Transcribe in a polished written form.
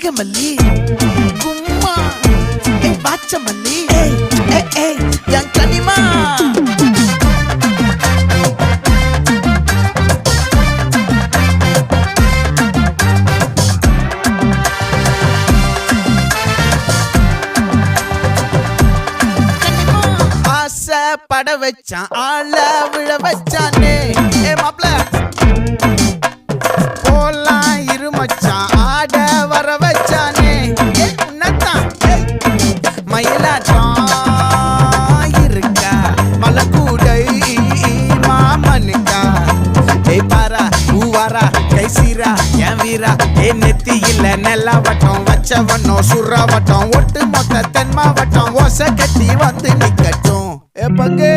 நாகமல்லி கும்மா பாச்சமல்லி என் கனிமா பட வச்சான் ஆள விழ வச்சானே மாப்ள போலாம் இருமச்சான் ஆட வர வச்சானே உன்னதான் மயிலாட்டம் இருக்கா மலக்கூடை மாமனுக்கா பாரா பூவாரா கைசீரா என் வீரா நெத்தி இல்ல நெல்லா வட்டம் வச்சவனும் சுறா வட்டம் ஒட்டு மொத்த தென் மாவட்டம் ஓசை கட்டி வந்து நிக்கட்டும் பங்கே